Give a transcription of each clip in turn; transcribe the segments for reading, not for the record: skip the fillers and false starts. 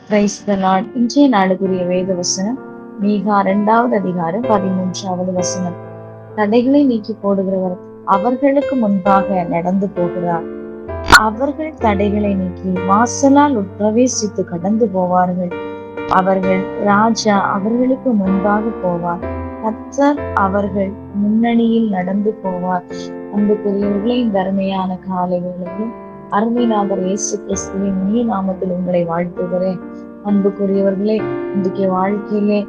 Praise the Lord. இன்றைய நாளுக்குரிய வேத வசனம் மீகா 2வது அதிகாரம் 13வது வசனம். தடைகளை நீக்கி போடுகிறவர் அவர்களுக்கு முன்பாக நடந்து போகிறார். அவர்கள் தடைகளை நீக்கி வாசலால் உட்பிரவேசித்து கடந்து போவார்கள். அவர்கள் ராஜா அவர்களுக்கு முன்பாக போவார். கர்த்தர் அவர்கள் முன்னணியில் நடந்து போவார். அன்புக்குரியவர்களே, இந்த அருமையான காலை வேளையில் அருமைநாதர் இயேசு கிறிஸ்துவின் இனிய நாமத்தில் உங்களை வாழ்த்துகிறேன். அன்புக்குரியவர்களே, இன்றைக்கு வாழ்க்கையிலே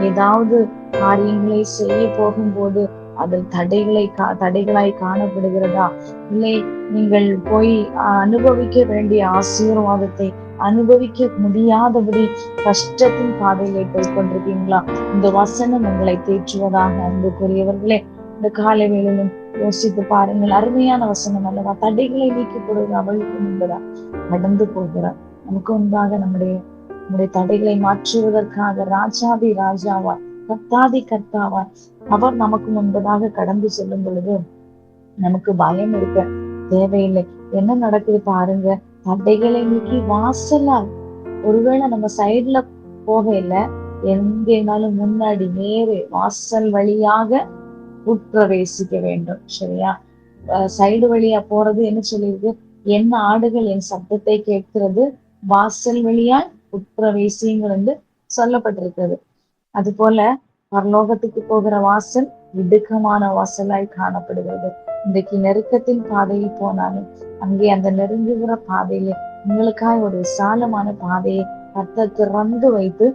ஏதாவது காரியங்களை செய்ய போகும்போது அதில் தடைகளாய் காணப்படுகிறதா? இல்லை, நீங்கள் போய் அனுபவிக்க வேண்டிய ஆசீர்வாதத்தை அனுபவிக்க முடியாதபடி கஷ்டத்தின் பாதையிலே போய் கொண்டிருக்கீங்களா? இந்த வசனம் உங்களை தேற்றுவதாக. அன்புக்குரியவர்களே, இந்த காலை வேளையிலும் யோசித்து பாருங்கள். அருமையான வசனம் அல்லவா? தடைகளை நீக்கி கொடுங்க அவளுக்கு முன்பதா நடந்து போகிறார். நமக்கு முன்பாக நம்முடைய தடைகளை மாற்றுவதற்காக ராஜாதி ராஜாவா, கர்த்தாதி கர்த்தாவா அவர் நமக்கு முன்பதாக கடந்து செல்லும் பொழுது நமக்கு பயம் இருக்க தேவையில்லை. என்ன நடக்குது பாருங்க. தடைகளை நீக்கி வாசலால், ஒருவேளை நம்ம சைட்ல போக இல்லை, எங்கேனாலும் முன்னாடி நேரே வாசல் வழியாக உட்பிரவேசிக்க வேண்டும். சரியா? சைடு வழியா போறது என்ன சொல்லியிருக்கு? என் ஆடுகள் என் சத்தத்தை கேட்கிறது, வாசல் வழியால் உட்பிரவேசிங்கள் என்று சொல்லப்பட்டிருக்கிறது. அது போல பரலோகத்துக்கு போகிற வாசல் இடுக்கமான வாசலாய் காணப்படுகிறது. இன்றைக்கு நெருக்கத்தின் பாதையில் போனாலும் அங்கே அந்த நெருங்குகிற பாதையில உங்களுக்காய் ஒரு விசாலமான பாதையை கர்த்தர் திறந்து வைத்து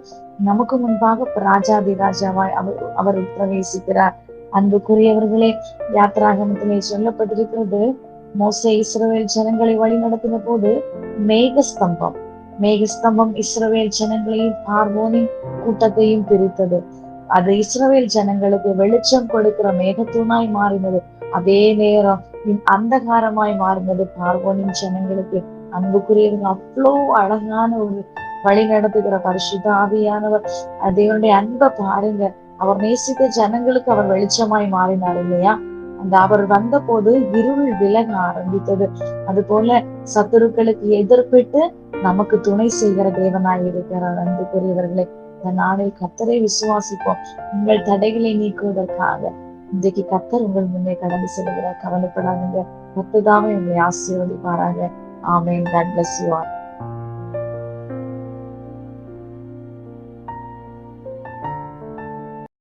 நமக்கு முன்பாக ராஜாதி ராஜாவாய் அவர் பிரவேசிக்கிறார். அன்புக்குரியவர்களே, யாத்ராகமத்திலே சொல்லப்பட்டிருக்கிறது, மோசே இஸ்ரவேல் ஜனங்களை வழி நடத்தின போது மேகஸ்தம்பம் இஸ்ரவேல் ஜனங்களையும் பார்வோனின் கூட்டத்தையும் பிரித்தது. அது இஸ்ரவேல் ஜனங்களுக்கு வெளிச்சம் கொடுக்கிற மேகத்தூணாய் மாறினது. அதே நேரம் அந்தகாரமாய் மாறினது பார்வோனின் ஜனங்களுக்கு. அன்புக்குரியவங்க, அவ்வளோ அழகான ஒரு வழி நடத்துகிற பரிசுத்த ஆவியானவர். தேவனுடைய அன்பை பாருங்க. அவர் நேசித்த ஜனங்களுக்கு அவர் வெளிச்சமாய் மாறினார் இல்லையா? அவர் வந்த போது இருள் விலக ஆரம்பித்தது. அது போல சத்துருக்களுக்கு எதிர்ப்பிட்டு நமக்கு துணை செய்கிற தேவனாய் இருக்கிறார். அன்புக்குரியவர்களே, இந்த நாளில் கர்த்தரை விசுவாசிப்போம். உங்கள் தடைகளை நீக்குவதற்காக இன்றைக்கு கர்த்தர் உங்கள் முன்னே கடந்து செல்கிறார். கவலைப்படாதீங்க. கர்த்தர் தாமே உங்களை ஆசீர்வதிப்பாராக. ஆமென். God bless you all.